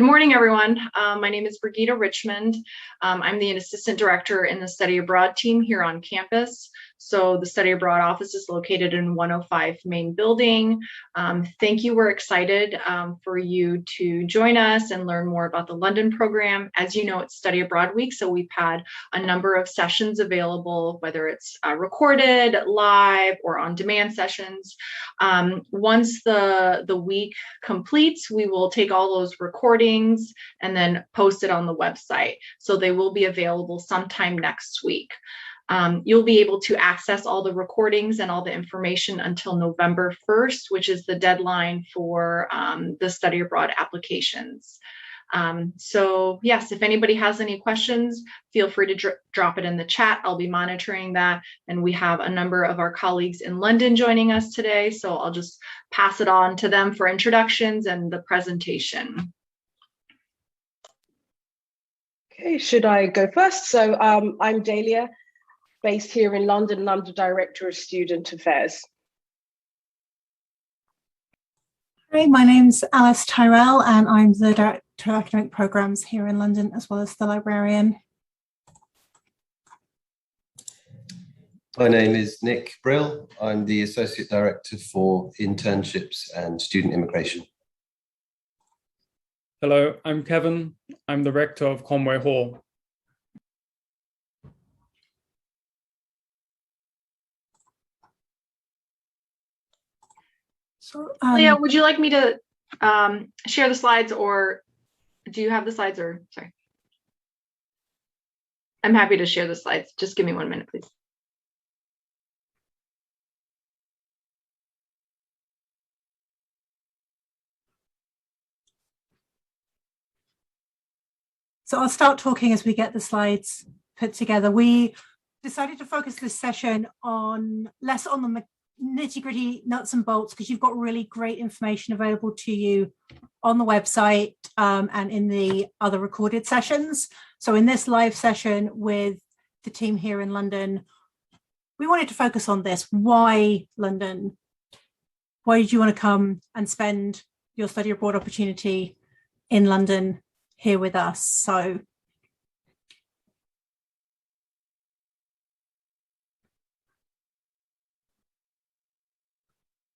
Good morning, everyone. My name is Brigitte Richmond. I'm the Assistant Director in the Study Abroad team here on campus. So the Study Abroad office is located in 105 Main Building. Thank you. We're excited for you to join us and learn more about the London program. As you know, it's Study Abroad Week, so we've had a number of sessions available, whether it's recorded, live, or on-demand sessions. Once the week completes, we will take all those recordings and then post it on the website. So they will be available sometime next week. You'll be able to access all the recordings and all the information until November 1st, which is the deadline for the Study Abroad applications. So yes, if anybody has any questions, feel free to drop it in the chat. I'll be monitoring that. And we have a number of our colleagues in London joining us today. So I'll just pass it on to them for introductions and the presentation. Okay, should I go first? So I'm Dahlia, based here in London, London Director of Student Affairs. Hi, my name's Alice Tyrell, and I'm the Director of Academic Programmes here in London, as well as the librarian. My name is Nick Brill. I'm the Associate Director for Internships and Student Immigration. Hello, I'm Kevin. I'm the Rector of Conway Hall. So, Leah, would you like me to share the slides, or do you have the slides, or sorry? I'm happy to share the slides. Just give me 1 minute, please. So I'll start talking as we get the slides put together. We decided to focus this session on less on the nitty-gritty nuts and bolts, because you've got really great information available to you on the website and in the other recorded sessions. So in this live session with the team here in London, we wanted to focus on this. Why London? Why did you want to come and spend your study abroad opportunity in London here with us? So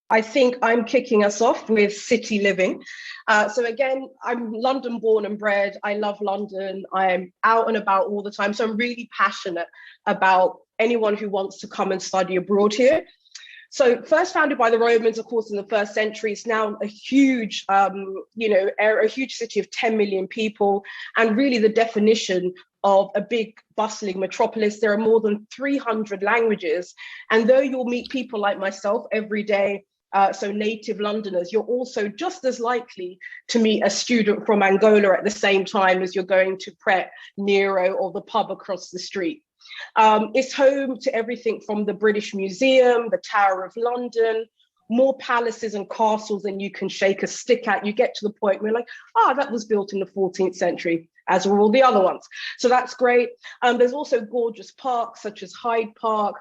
I think I'm kicking us off with city living. So again, I'm London born and bred. I love London. I'm out and about all the time. So I'm really passionate about anyone who wants to come and study abroad here. So first founded by the Romans, of course, in the 1st century, it's now a huge, a huge city of 10 million people, and really the definition of a big bustling metropolis. There are more than 300 languages. And though you'll meet people like myself every day, so native Londoners, you're also just as likely to meet a student from Angola at the same time as you're going to Pret, Nero, or the pub across the street. It's home to everything from the British Museum, the Tower of London, more palaces and castles than you can shake a stick at. You get to the point where you're like, that was built in the 14th century, as were all the other ones. So that's great. There's also gorgeous parks such as Hyde Park,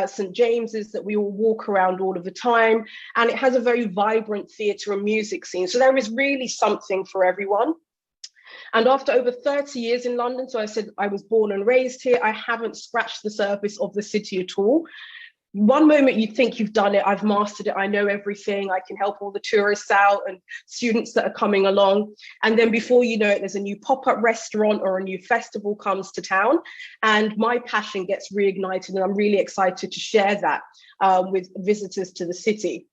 St. James's, that we all walk around all of the time. And it has a very vibrant theatre and music scene. So there is really something for everyone. And after over 30 years in London, so I said I was born and raised here, I haven't scratched the surface of the city at all. One moment you think you've done it, I've mastered it, I know everything, I can help all the tourists out and students that are coming along. And then before you know it, there's a new pop-up restaurant or a new festival comes to town, and my passion gets reignited, and I'm really excited to share that with visitors to the city.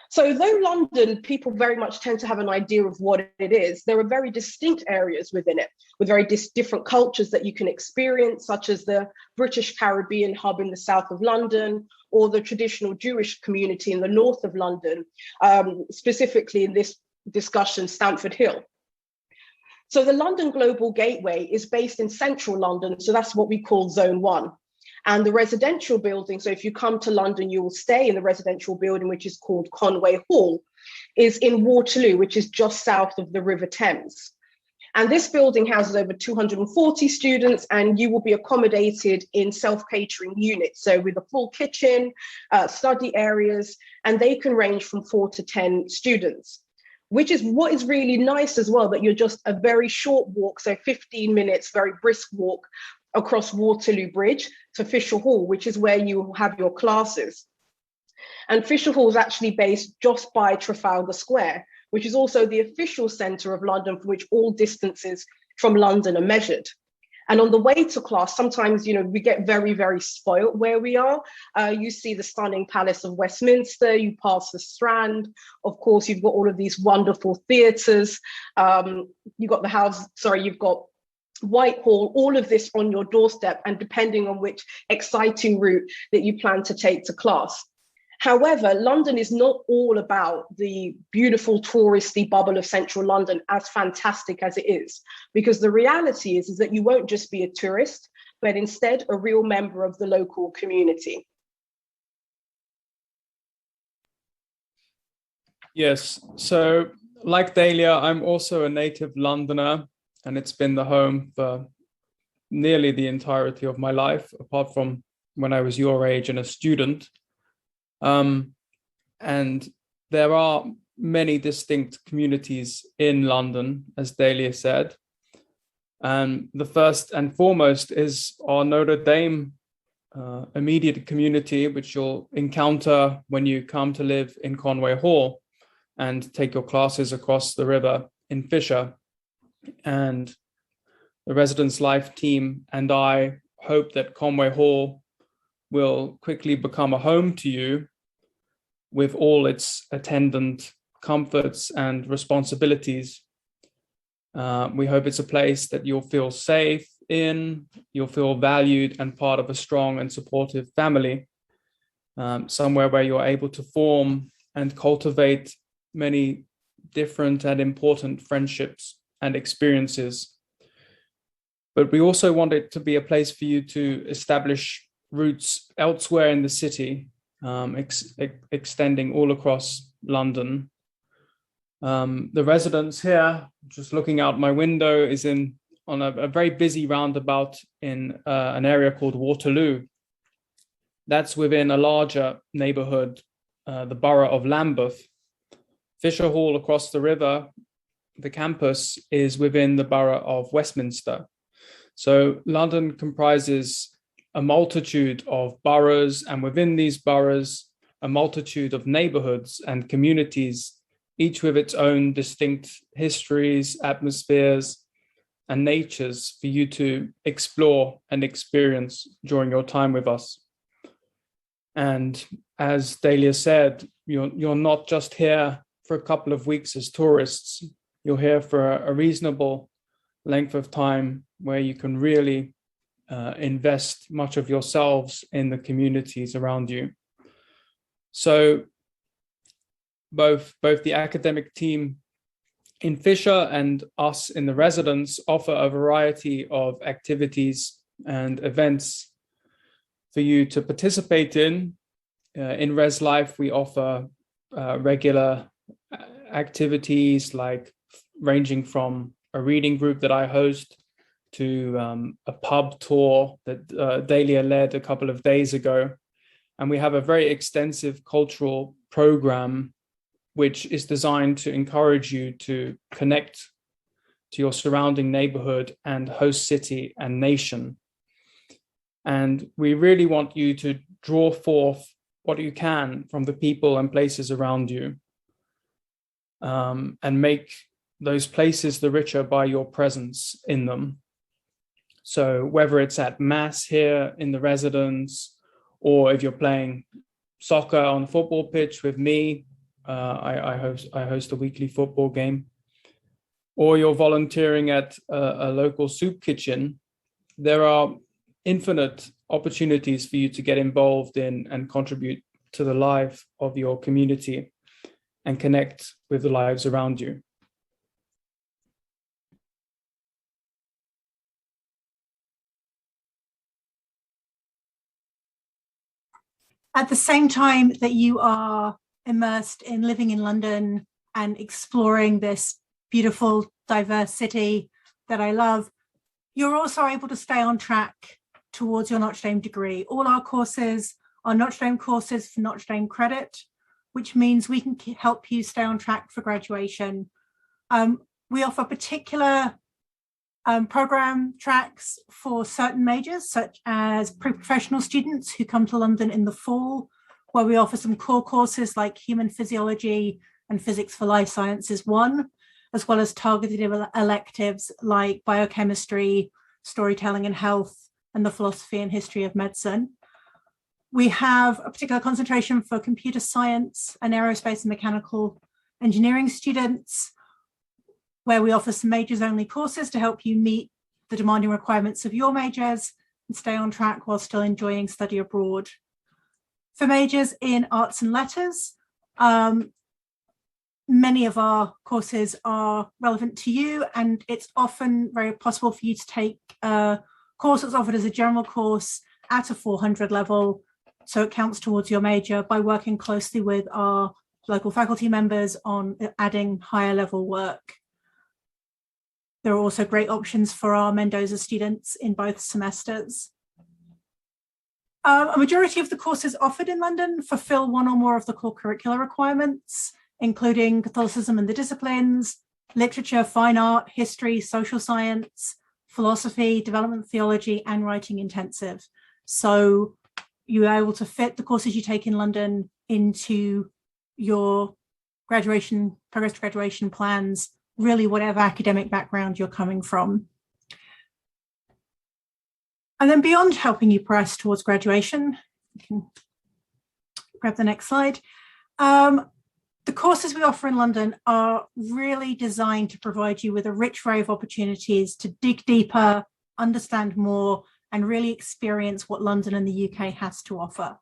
So though London, people very much tend to have an idea of what it is, there are very distinct areas within it with very different cultures that you can experience, such as the British Caribbean hub in the south of London, or the traditional Jewish community in the north of London, specifically in this discussion, Stamford Hill. So the London Global Gateway is based in central London, so that's what we call Zone 1. And the residential building, so if you come to London, you will stay in the residential building, which is called Conway Hall, is in Waterloo, which is just south of the River Thames. And this building houses over 240 students, and you will be accommodated in self-catering units. So with a full kitchen, study areas, and they can range from 4 to 10 students. which is what is really nice as well, that you're just a very short walk, so 15 minutes, very brisk walk across Waterloo Bridge to Fisher Hall, which is where you have your classes. And Fisher Hall is actually based just by Trafalgar Square, which is also the official centre of London for which all distances from London are measured. And on the way to class, sometimes, we get very, very spoilt where we are. You see the stunning Palace of Westminster, you pass the Strand. Of course, you've got all of these wonderful theatres. You've got Whitehall, all of this on your doorstep, and depending on which exciting route that you plan to take to class. However, London is not all about the beautiful touristy bubble of central London, as fantastic as it is, because the reality is that you won't just be a tourist, but instead a real member of the local community. Yes, so like Dahlia, I'm also a native Londoner, and it's been the home for nearly the entirety of my life, apart from when I was your age and a student. And there are many distinct communities in London, as Dahlia said. And the first and foremost is our Notre Dame immediate community, which you'll encounter when you come to live in Conway Hall and take your classes across the river in Fisher. And the Residence Life team and I hope that Conway Hall will quickly become a home to you with all its attendant comforts and responsibilities. We hope it's a place that you'll feel safe in, you'll feel valued and part of a strong and supportive family, somewhere where you're able to form and cultivate many different and important friendships and experiences. But we also want it to be a place for you to establish roots elsewhere in the city, extending all across London. The residence here, just looking out my window, is on a very busy roundabout in an area called Waterloo. That's within a larger neighborhood, the borough of Lambeth. Fisher Hall across the river, the campus, is within the borough of Westminster. So London comprises a multitude of boroughs, and within these boroughs, a multitude of neighborhoods and communities, each with its own distinct histories, atmospheres, and natures for you to explore and experience during your time with us. And as Dahlia said, you're not just here for a couple of weeks as tourists. You're here for a reasonable length of time where you can really invest much of yourselves in the communities around you. So both the academic team in Fisher and us in the residence offer a variety of activities and events for you to participate in. In Res Life, we offer regular activities like ranging from a reading group that I host to a pub tour that Dahlia led a couple of days ago. And we have a very extensive cultural program which is designed to encourage you to connect to your surrounding neighborhood and host city and nation. And we really want you to draw forth what you can from the people and places around you, and make those places the richer by your presence in them. So whether it's at Mass here in the residence, or if you're playing soccer on a football pitch with me, I host a weekly football game, or you're volunteering at a local soup kitchen, there are infinite opportunities for you to get involved in and contribute to the life of your community and connect with the lives around you. At the same time that you are immersed in living in London and exploring this beautiful, diverse city that I love, you're also able to stay on track towards your Notre Dame degree. All our courses are Notre Dame courses for Notre Dame credit. which means we can help you stay on track for graduation. We offer particular program tracks for certain majors, such as pre-professional students who come to London in the fall, where we offer some core courses like Human Physiology and Physics for Life Sciences 1, as well as targeted electives like Biochemistry, Storytelling and Health, and the Philosophy and History of Medicine. We have a particular concentration for computer science and aerospace and mechanical engineering students, where we offer some majors only courses to help you meet the demanding requirements of your majors and stay on track while still enjoying study abroad. For majors in arts and letters, many of our courses are relevant to you, and it's often very possible for you to take a course that's offered as a general course at a 400 level, so it counts towards your major, by working closely with our local faculty members on adding higher level work. There are also great options for our Mendoza students in both semesters. A majority of the courses offered in London fulfill one or more of the core curricular requirements, including Catholicism and the Disciplines, Literature, Fine Art, History, Social Science, Philosophy, Development Theology, and Writing Intensive. So you're able to fit the courses you take in London into your graduation, progress to graduation plans, really whatever academic background you're coming from. And then beyond helping you progress towards graduation, you can grab the next slide. The courses we offer in London are really designed to provide you with a rich array of opportunities to dig deeper, understand more, and really experience what London and the UK has to offer.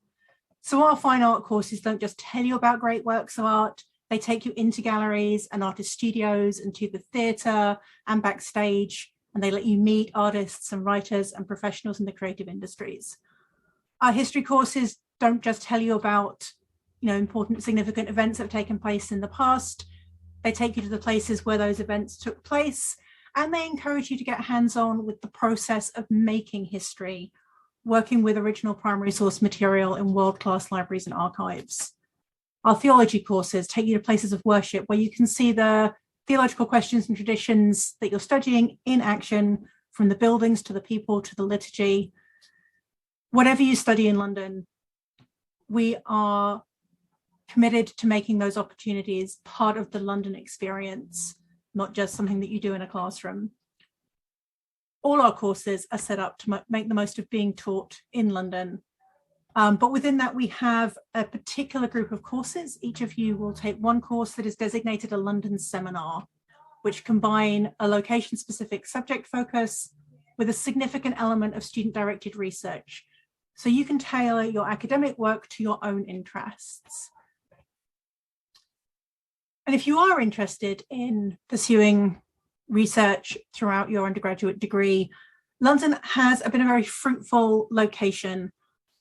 So our fine art courses don't just tell you about great works of art, they take you into galleries and artist studios and to the theatre and backstage, and they let you meet artists and writers and professionals in the creative industries. Our history courses don't just tell you about important, significant events that have taken place in the past. They take you to the places where those events took place, and they encourage you to get hands-on with the process of making history, working with original primary source material in world-class libraries and archives. Our theology courses take you to places of worship where you can see the theological questions and traditions that you're studying in action, from the buildings to the people to the liturgy. Whatever you study in London, we are committed to making those opportunities part of the London experience, not just something that you do in a classroom. All our courses are set up to make the most of being taught in London. But within that, we have a particular group of courses. Each of you will take one course that is designated a London seminar, which combine a location-specific subject focus with a significant element of student-directed research. So you can tailor your academic work to your own interests. And if you are interested in pursuing research throughout your undergraduate degree, London has been a very fruitful location,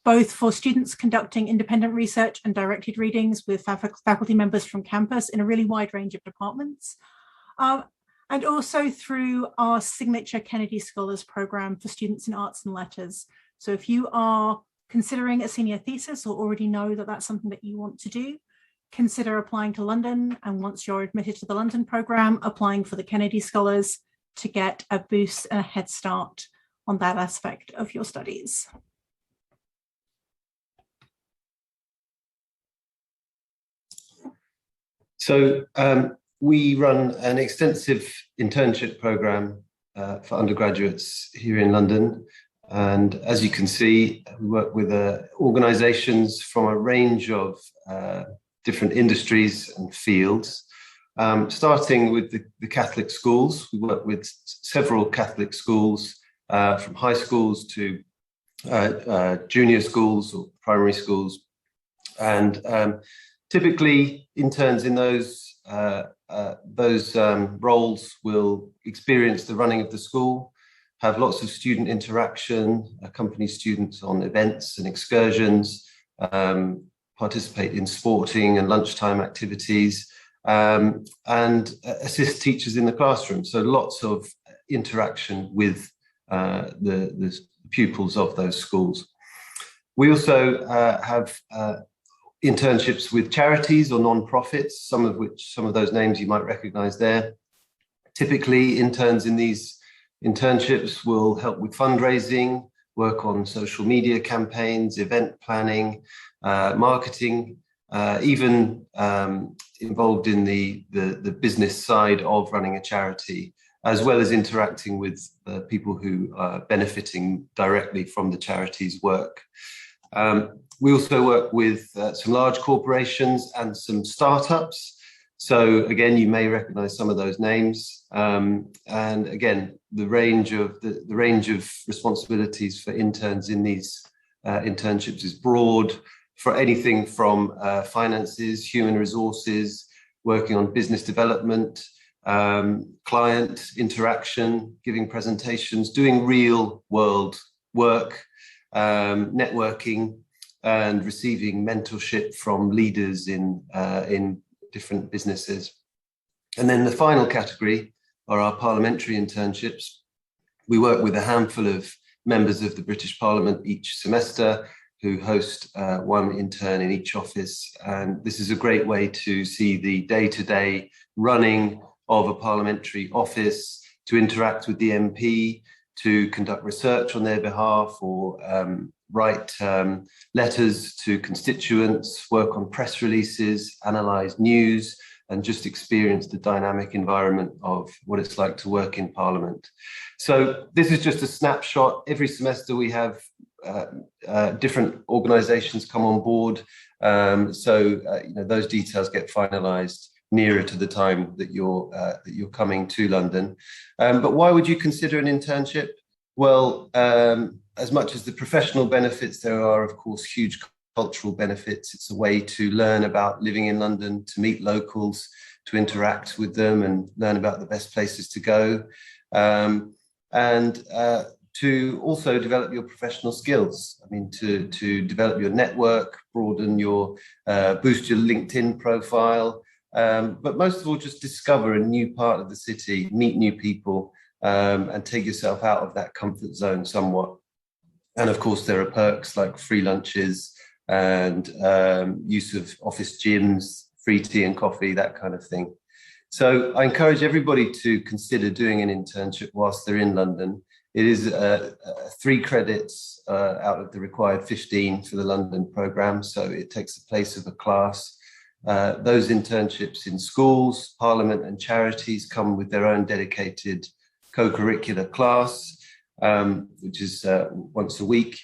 both for students conducting independent research and directed readings with faculty members from campus in a really wide range of departments, and also through our signature Kennedy Scholars Program for students in arts and letters. So if you are considering a senior thesis or already know that that's something that you want to do, consider applying to London, and once you're admitted to the London program, applying for the Kennedy Scholars to get a boost and a head start on that aspect of your studies. So we run an extensive internship program for undergraduates here in London. And as you can see, we work with organizations from a range of different industries and fields. Starting with the Catholic schools, we work with several Catholic schools, from high schools to junior schools or primary schools. And typically, interns in those roles will experience the running of the school, have lots of student interaction, accompany students on events and excursions, participate in sporting and lunchtime activities, and assist teachers in the classroom. So lots of interaction with the pupils of those schools. We also have internships with charities or non-profits, some of those names you might recognize there. Typically, interns in these internships will help with fundraising, work on social media campaigns, event planning, marketing, even involved in the business side of running a charity, as well as interacting with people who are benefiting directly from the charity's work. We also work with some large corporations and some startups. So again, you may recognize some of those names. And again, the range of responsibilities for interns in these internships is broad, for anything from finances, human resources, working on business development, client interaction, giving presentations, doing real world work, networking, and receiving mentorship from leaders in different businesses. And then the final category are our parliamentary internships. We work with a handful of members of the British Parliament each semester who host one intern in each office. And this is a great way to see the day-to-day running of a parliamentary office, to interact with the MP, to conduct research on their behalf, or write letters to constituents, work on press releases, analyse news, and just experience the dynamic environment of what it's like to work in Parliament. So this is just a snapshot. Every semester we have different organisations come on board. Those details get finalised nearer to the time that you're coming to London. But why would you consider an internship? Well, as much as the professional benefits, there are, of course, huge cultural benefits. It's a way to learn about living in London, to meet locals, to interact with them and learn about the best places to go, and to also develop your professional skills. I mean, to develop your network, broaden your, boost your LinkedIn profile, but most of all, just discover a new part of the city, meet new people, and take yourself out of that comfort zone somewhat. And of course, there are perks like free lunches and use of office gyms, free tea and coffee, that kind of thing. So I encourage everybody to consider doing an internship whilst they're in London. It is 3 credits out of the required 15 for the London programme, so it takes the place of a class. Those internships in schools, Parliament and charities come with their own dedicated co-curricular class, which is once a week.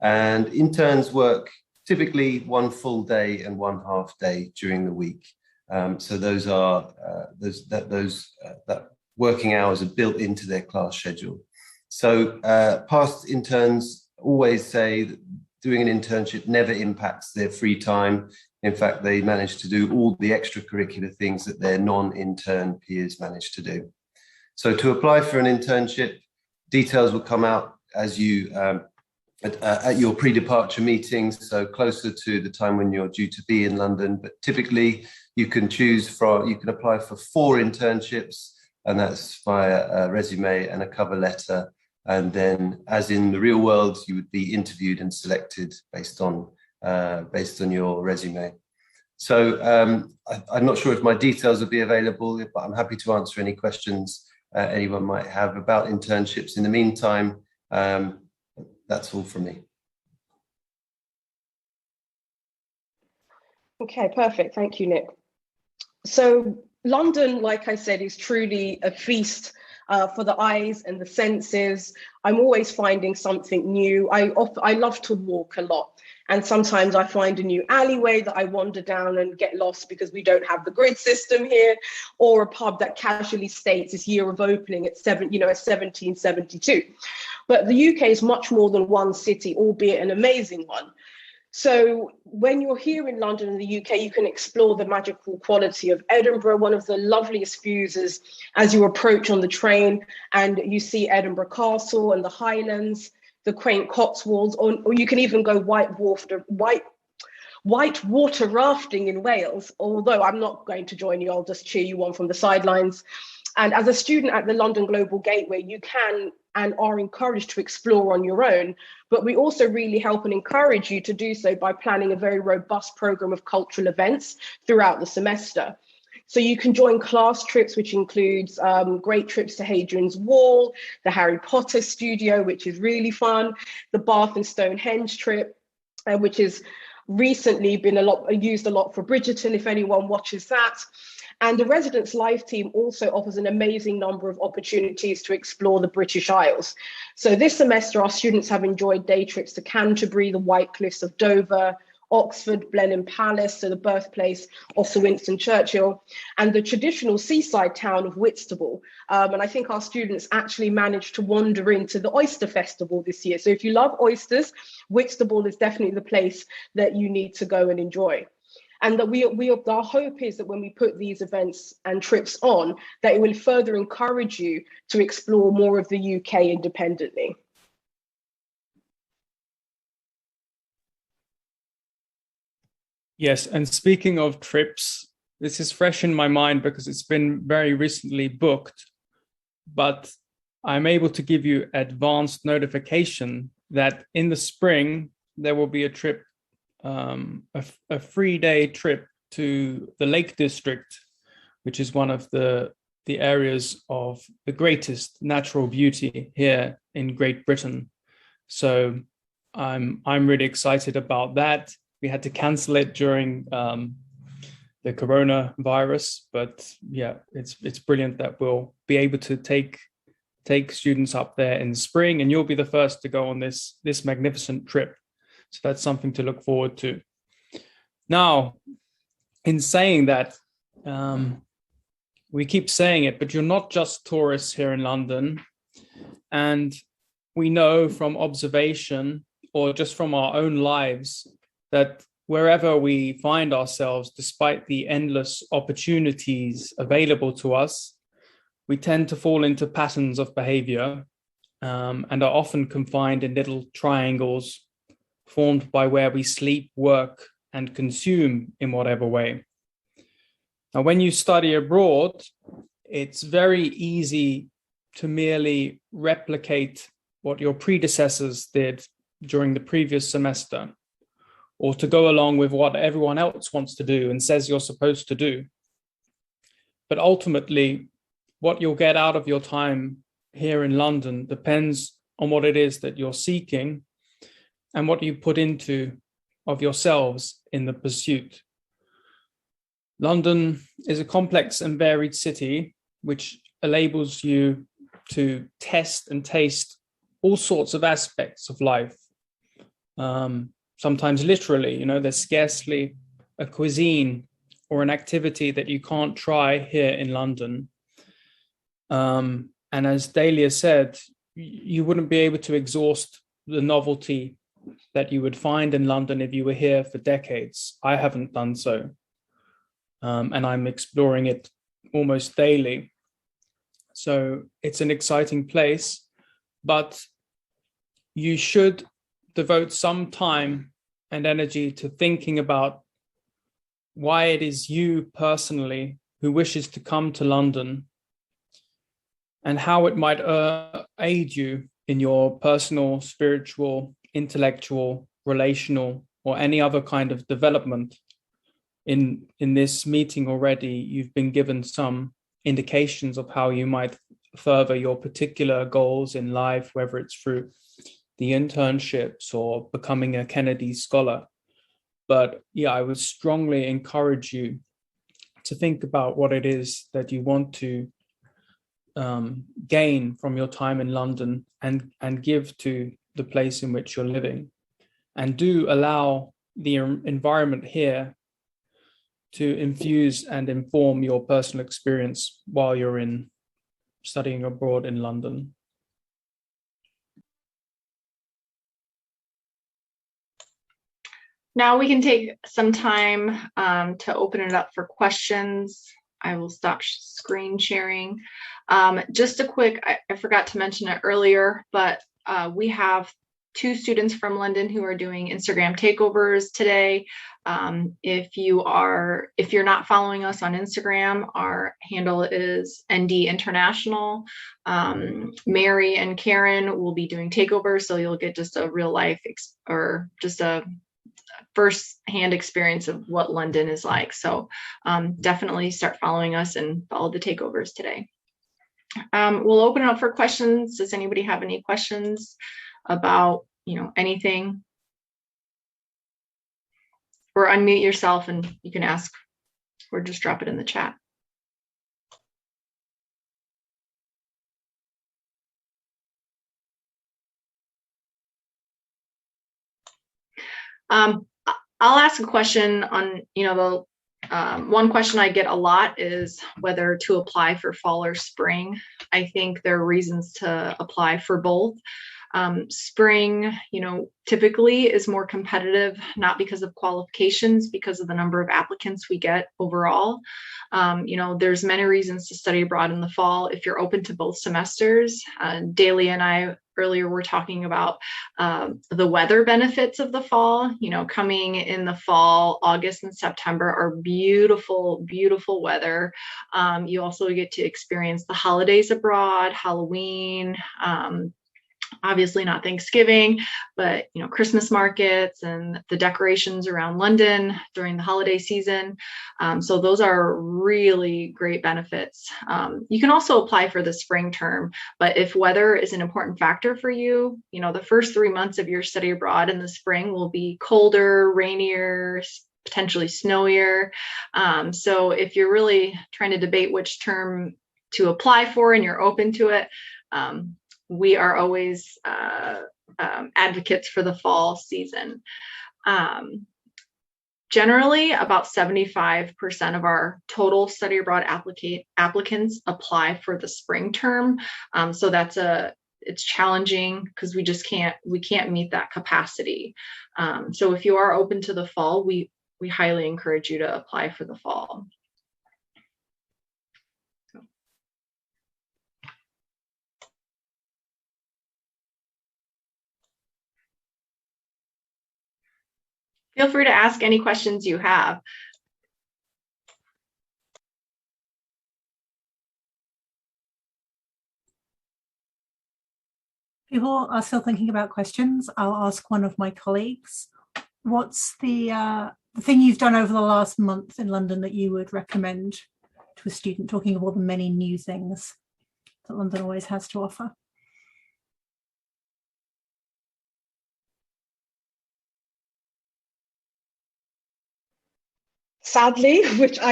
And interns work typically 1 full day and 1 half day during the week. So those are that working hours are built into their class schedule. So past interns always say that doing an internship never impacts their free time. In fact, they manage to do all the extracurricular things that their non-intern peers manage to do. So to apply for an internship, details will come out as you at your pre-departure meetings, so closer to the time when you're due to be in London. But typically, you can apply for 4 internships, and that's via a resume and a cover letter. And then, as in the real world, you would be interviewed and selected based on your resume. So I'm not sure if my details will be available, but I'm happy to answer any questions anyone might have about internships. In the meantime, that's all from me. Okay, perfect. Thank you, Nick. So London, like I said, is truly a feast for the eyes and the senses. I'm always finding something new. I love to walk a lot. And sometimes I find a new alleyway that I wander down and get lost because we don't have the grid system here, or a pub that casually states its year of opening at 1772. But the UK is much more than one city, albeit an amazing one. So when you're here in London in the UK, you can explore the magical quality of Edinburgh. One of the loveliest views is as you approach on the train and you see Edinburgh Castle and the Highlands, the quaint Cotswolds, or you can even go white water rafting in Wales. Although I'm not going to join you, I'll just cheer you on from the sidelines. And as a student at the London Global Gateway, you can and are encouraged to explore on your own, but we also really help and encourage you to do so by planning a very robust program of cultural events throughout the semester. So you can join class trips, which includes great trips to Hadrian's Wall, the Harry Potter studio, which is really fun, the Bath and Stonehenge trip, which has recently been used a lot for Bridgerton, if anyone watches that. And the Residence Life team also offers an amazing number of opportunities to explore the British Isles. So this semester, our students have enjoyed day trips to Canterbury, the White Cliffs of Dover, Oxford, Blenheim Palace, so the birthplace of Sir Winston Churchill, and the traditional seaside town of Whitstable. And I think our students actually managed to wander into the Oyster Festival this year. So if you love oysters, Whitstable is definitely the place that you need to go and enjoy. And that our hope is that when we put these events and trips on, that it will further encourage you to explore more of the UK independently. Yes, and speaking of trips, this is fresh in my mind because it's been very recently booked, but I'm able to give you advanced notification that in the spring, there will be a trip, a 3-day trip to the Lake District, which is one of the areas of the greatest natural beauty here in Great Britain. So I'm really excited about that. We had to cancel it during the coronavirus, but yeah, it's brilliant that we'll be able to take students up there in the spring, and you'll be the first to go on this magnificent trip. So that's something to look forward to. Now, in saying that, we keep saying it, but you're not just tourists here in London. And we know from observation or just from our own lives that wherever we find ourselves, despite the endless opportunities available to us, we tend to fall into patterns of behavior and are often confined in little triangles formed by where we sleep, work, and consume in whatever way. Now, when you study abroad, it's very easy to merely replicate what your predecessors did during the previous semester, or to go along with what everyone else wants to do and says you're supposed to do. But ultimately, what you'll get out of your time here in London depends on what it is that you're seeking and what you put into of yourselves in the pursuit. London is a complex and varied city, which enables you to test and taste all sorts of aspects of life. Sometimes literally, there's scarcely a cuisine or an activity that you can't try here in London. And as Dahlia said, you wouldn't be able to exhaust the novelty that you would find in London if you were here for decades. I haven't done so. And I'm exploring it almost daily. So it's an exciting place, but you should devote some time and energy to thinking about why it is you personally who wishes to come to London and how it might aid you in your personal, spiritual, intellectual, relational, or any other kind of development. In this meeting already, you've been given some indications of how you might further your particular goals in life, whether it's through the internships or becoming a Kennedy Scholar. But yeah, I would strongly encourage you to think about what it is that you want to gain from your time in London and give to the place in which you're living. And do allow the environment here to infuse and inform your personal experience while you're studying abroad in London. Now we can take some time to open it up for questions. I will stop screen sharing. Just a quick, I forgot to mention it earlier, but we have two students from London who are doing Instagram takeovers today. If you're not following us on Instagram, our handle is ND International. Mary and Karen will be doing takeovers, so you'll get just a real life or just a first-hand experience of what London is like. So definitely start following us and follow the takeovers today. We'll open it up for questions. Does anybody have any questions about, anything? Or unmute yourself and you can ask, or just drop it in the chat. I'll ask a question on, the one question I get a lot is whether to apply for fall or spring. I think there are reasons to apply for both. Spring, typically is more competitive, not because of qualifications, because of the number of applicants we get overall. There's many reasons to study abroad in the fall if you're open to both semesters. Dalia and I earlier were talking about the weather benefits of the fall. Coming in the fall, August and September are beautiful, beautiful weather. You also get to experience the holidays abroad, Halloween, obviously not Thanksgiving, but Christmas markets and the decorations around London during the holiday season. So those are really great benefits. You can also apply for the spring term, but if weather is an important factor for you, the first 3 months of your study abroad in the spring will be colder, rainier, potentially snowier. So if you're really trying to debate which term to apply for and you're open to it, we are always advocates for the fall season. Generally, about 75% of our total study abroad applicants apply for the spring term. So it's challenging because we can't meet that capacity. So if you are open to the fall, we highly encourage you to apply for the fall. Feel free to ask any questions you have. People are still thinking about questions. I'll ask one of my colleagues. What's the thing you've done over the last month in London that you would recommend to a student, talking of all the many new things that London always has to offer? Sadly,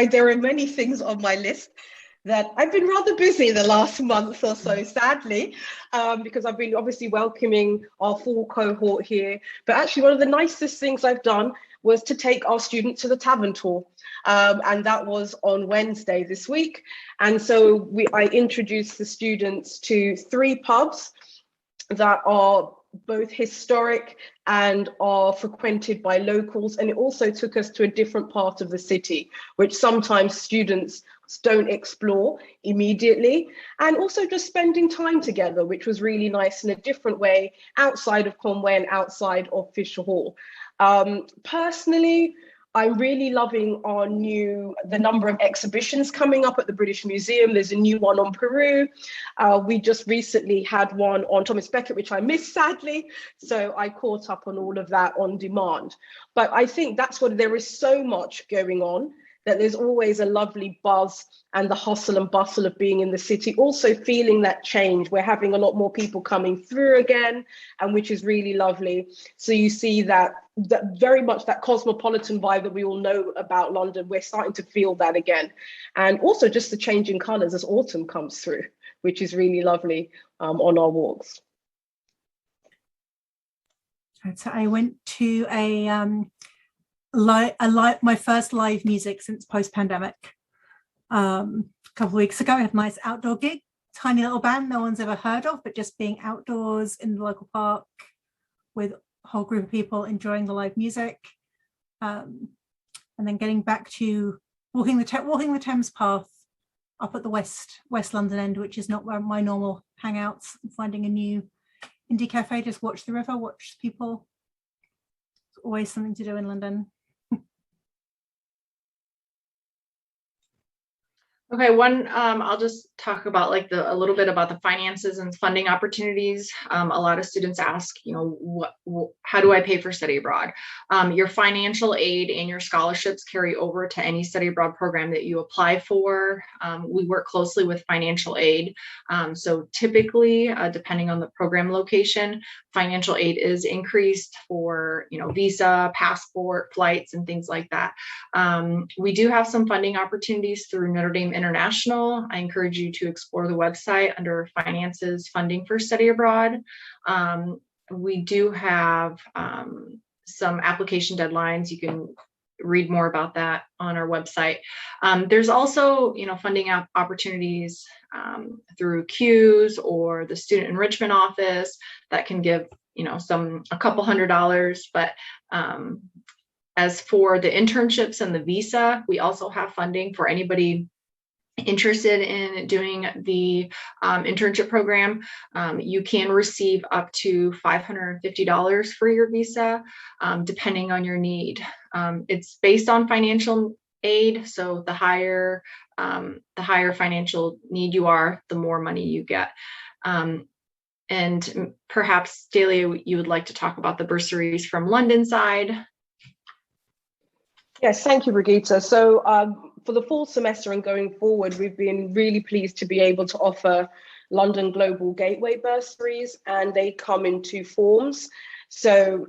there are many things on my list that I've been rather busy the last month or so, sadly, because I've been obviously welcoming our full cohort here. But actually, one of the nicest things I've done was to take our students to the tavern tour. And that was on Wednesday this week. And so I introduced the students to 3 pubs that are both historic and are frequented by locals. And it also took us to a different part of the city, which sometimes students don't explore immediately. And also just spending time together, which was really nice in a different way outside of Conway and outside of Fisher Hall. Personally, I'm really loving the number of exhibitions coming up at the British Museum. There's a new one on Peru. We just recently had one on Thomas Becket, which I missed, sadly. So I caught up on all of that on demand. But I think there is so much going on that there's always a lovely buzz and the hustle and bustle of being in the city. Also feeling that change. We're having a lot more people coming through again, and which is really lovely. So you see that very much that cosmopolitan vibe that we all know about London. We're starting to feel that again. And also just the change in colours as autumn comes through, which is really lovely on our walks. So I went to my first live music since post-pandemic. A couple of weeks ago, I had a nice outdoor gig, tiny little band no one's ever heard of, but just being outdoors in the local park with a whole group of people enjoying the live music, and then getting back to walking the Thames path up at the West London end, which is not where my normal hangouts, finding a new Indie Cafe, just watch the river, watch people. It's always something to do in London. Okay, I'll just talk about like a little bit about the finances and funding opportunities. A lot of students ask, how do I pay for study abroad? Your financial aid and your scholarships carry over to any study abroad program that you apply for. We work closely with financial aid. So typically, depending on the program location, financial aid is increased for, visa, passport, flights, and things like that. We do have some funding opportunities through Notre Dame International. I encourage you to explore the website under finances funding for study abroad. We do have some application deadlines. You can read more about that on our website. There's also, funding opportunities through CUES or the Student Enrichment Office that can give, a couple $100s. But as for the internships and the visa, we also have funding for anybody interested in doing the internship program. You can receive up to $550 for your visa, depending on your need. It's based on financial aid, so the higher financial need you are, the more money you get. And perhaps, Dalia, you would like to talk about the bursaries from London side. Yes, thank you, Brigitte. So for the fall semester and going forward, we've been really pleased to be able to offer London Global Gateway bursaries, and they come in two forms. So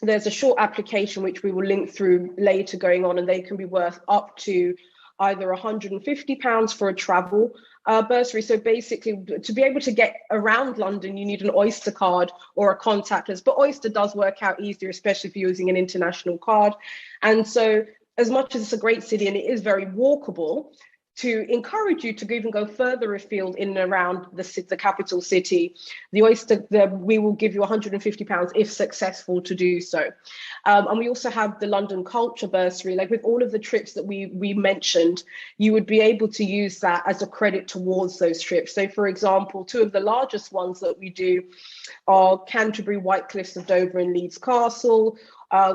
there's a short application, which we will link through later going on, and they can be worth up to either £150 for a travel bursary. So basically, to be able to get around London, you need an Oyster card or a contactless, but Oyster does work out easier, especially if you're using an international card. And so as much as it's a great city and it is very walkable, to encourage you to even go further afield in and around the capital city, the Oyster, we will give you £150 if successful to do so. And we also have the London Culture Bursary. Like with all of the trips that we mentioned, you would be able to use that as a credit towards those trips. So for example, two of the largest ones that we do are Canterbury, White Cliffs of Dover and Leeds Castle.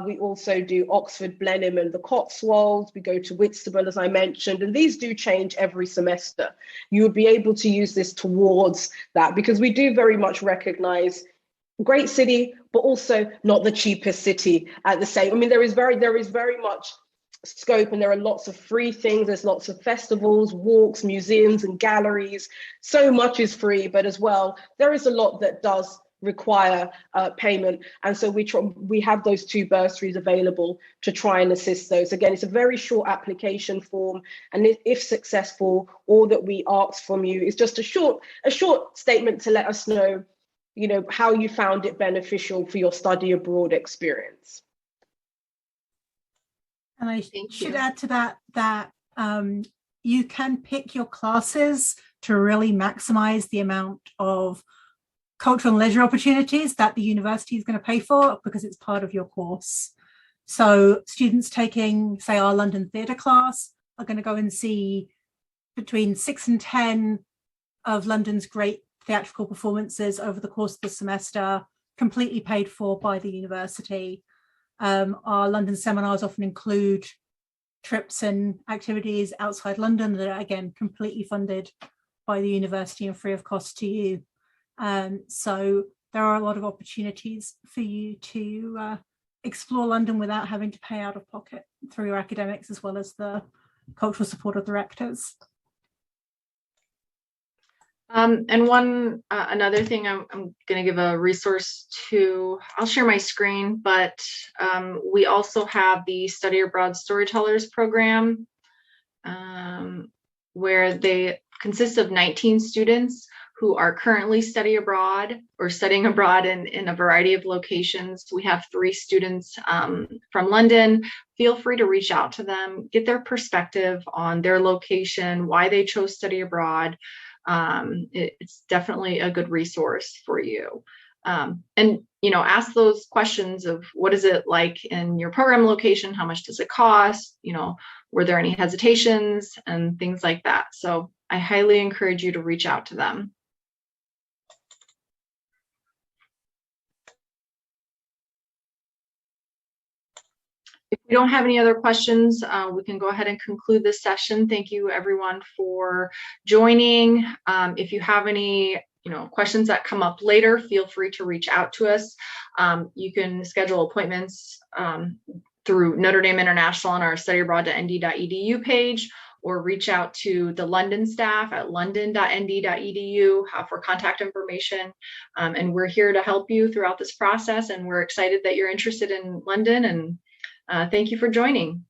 We also do Oxford, Blenheim and the Cotswolds. We go to Whitstable, as I mentioned, and these do change every semester. You would be able to use this towards that, because we do very much recognize great city, but also not the cheapest city at the same. I mean, there is very much scope, and there are lots of free things. There's lots of festivals, walks, museums and galleries. So much is free, but as well, there is a lot that does require payment, and so we have those two bursaries available to try and assist those. Again, it's a very short application form, and if successful, all that we ask from you is just a short statement to let us know, how you found it beneficial for your study abroad experience. And I should add to that you can pick your classes to really maximize the amount of cultural and leisure opportunities that the university is going to pay for, because it's part of your course. So students taking, say, our London Theatre class are going to go and see between 6 and 10 of London's great theatrical performances over the course of the semester, completely paid for by the university. Our London seminars often include trips and activities outside London that are, again, completely funded by the university and free of cost to you. So there are a lot of opportunities for you to explore London without having to pay out of pocket through your academics, as well as the cultural support of the rectors. And another thing I'm going to give a resource to, I'll share my screen, but we also have the Study Abroad Storytellers program, where they consist of 19 students who are currently studying abroad in a variety of locations. We have 3 students from London. Feel free to reach out to them, get their perspective on their location, why they chose study abroad. It's definitely a good resource for you. And ask those questions of what is it like in your program location? How much does it cost? Were there any hesitations and things like that? So I highly encourage you to reach out to them. If we don't have any other questions, we can go ahead and conclude this session. Thank you everyone for joining. If you have any questions that come up later, feel free to reach out to us. You can schedule appointments through Notre Dame International on our studyabroad.nd.edu page, or reach out to the London staff at london.nd.edu for contact information. And we're here to help you throughout this process. And we're excited that you're interested in London, and thank you for joining.